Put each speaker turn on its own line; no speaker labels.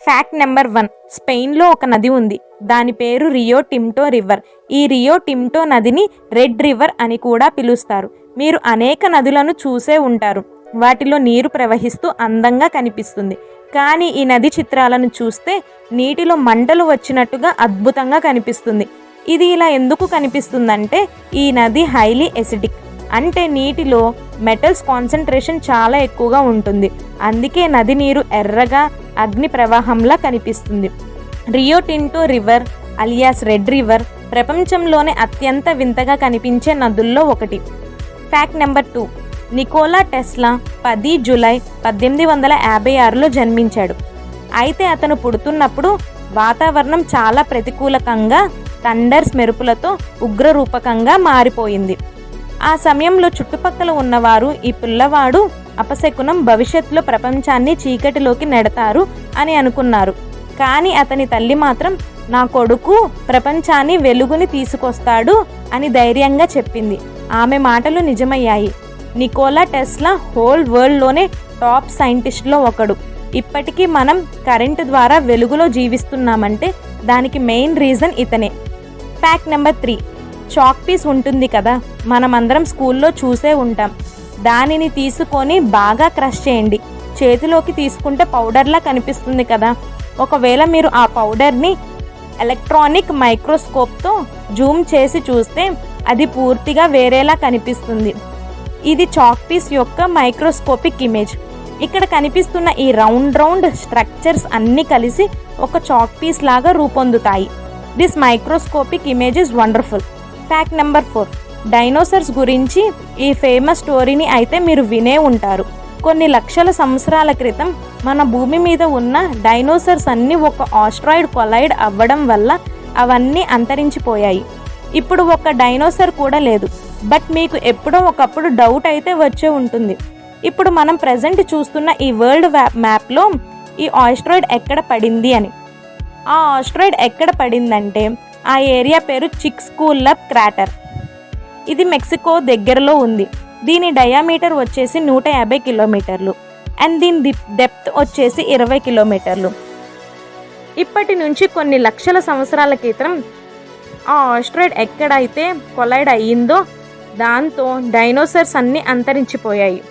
Fact number 1. స్పెయిన్లో ఒక నది ఉంది. దాని పేరు రియో టింటో రివర్. ఈ రియో టింటో నదిని రెడ్ రివర్ అని కూడా పిలుస్తారు. మీరు అనేక నదులను చూసే ఉంటారు. వాటిలో నీరు ప్రవహిస్తూ అందంగా కనిపిస్తుంది. కానీ ఈ నది చిత్రాలను చూస్తే నీటిలో మంటలు వచ్చినట్టుగా అద్భుతంగా కనిపిస్తుంది. ఇది ఇలా ఎందుకు కనిపిస్తుందంటే ఈ నది హైలీ ఎసిడిక్, అంటే నీటిలో మెటల్స్ కాన్సన్ట్రేషన్ చాలా ఎక్కువగా ఉంటుంది. అందుకే నది నీరు ఎర్రగా అగ్ని ప్రవాహంలా కనిపిస్తుంది. Rio Tinto river alias red river ప్రపంచంలోనే అత్యంత వింతగా కనిపించే నదుల్లో ఒకటి. Fact number 2. Nikola Tesla 10 July 1856లో జన్మించాడు. అయితే అతను పుడుతున్నప్పుడు వాతావరణం చాలా ప్రతికూలకంగా థండర్స్ మెరుపులతో ఉగ్రరూపకంగా మారిపోయింది. ఆ సమయంలో చుట్టుపక్కల ఉన్నవారు ఈ పిల్లవాడు అపశకునం, భవిష్యత్తులో ప్రపంచాన్ని చీకటిలోకి నెడతారు అని అనుకున్నారు. కానీ అతని తల్లి మాత్రం నా కొడుకు ప్రపంచాన్ని వెలుగుని తీసుకొస్తాడు అని ధైర్యంగా చెప్పింది. ఆమె మాటలు నిజమయ్యాయి. నికోలా టెస్లా హోల్ వరల్డ్లోనే టాప్ సైంటిస్ట్లో ఒకడు. ఇప్పటికీ మనం కరెంటు ద్వారా వెలుగులో జీవిస్తున్నామంటే దానికి మెయిన్ రీజన్ ఇతనే. Fact number 3. చాక్ పీస్ ఉంటుంది కదా, మనమందరం స్కూల్లో చూసే ఉంటాం. దానిని తీసుకొని బాగా క్రష్ చేయండి. చేతిలోకి తీసుకుంటే పౌడర్లా కనిపిస్తుంది కదా. ఒకవేళ మీరు ఆ పౌడర్ని ఎలక్ట్రానిక్ మైక్రోస్కోప్తో జూమ్ చేసి చూస్తే అది పూర్తిగా వేరేలా కనిపిస్తుంది. ఇది చాక్ పీస్ యొక్క మైక్రోస్కోపిక్ ఇమేజ్. ఇక్కడ కనిపిస్తున్న ఈ రౌండ్ స్ట్రక్చర్స్ అన్నీ కలిసి ఒక చాక్ పీస్ లాగా రూపొందుతాయి. This microscopic image is wonderful. Fact number 4. Dinosaurs గురించి ఈ ఫేమస్ స్టోరీని అయితే మీరు వినే ఉంటారు. కొన్ని లక్షల సంవత్సరాల క్రితం మన భూమి మీద ఉన్న డైనోసార్స్ అన్నీ ఒక ఆస్ట్రాయిడ్ కొలైడ్ అవ్వడం వల్ల అవన్నీ అంతరించిపోయాయి. ఇప్పుడు ఒక డైనోసార్ కూడా లేదు. బట్ మీకు ఎప్పుడో ఒకప్పుడు డౌట్ అయితే వచ్చే ఉంటుంది. ఇప్పుడు మనం ప్రజెంట్ చూస్తున్న ఈ వరల్డ్ మ్యాప్లో ఈ ఆస్ట్రాయిడ్ ఎక్కడ పడింది అని. ఆ ఆస్ట్రాయిడ్ ఎక్కడ పడిందంటే ఆ ఏరియా పేరు చిక్స్కూలప్ క్రాటర్. ఇది మెక్సికో దగ్గరలో ఉంది. దీని డయామీటర్ వచ్చేసి 150 కిలోమీటర్లు అండ్ దీని డెప్త్ వచ్చేసి 20 కిలోమీటర్లు. ఇప్పటి నుంచి కొన్ని లక్షల సంవత్సరాల క్రితం ఆ ఆస్ట్రాయిడ్ ఎక్కడైతే కొలైడ్ అయ్యిందో దాంతో డైనోసార్స్ అన్నీ అంతరించిపోయాయి.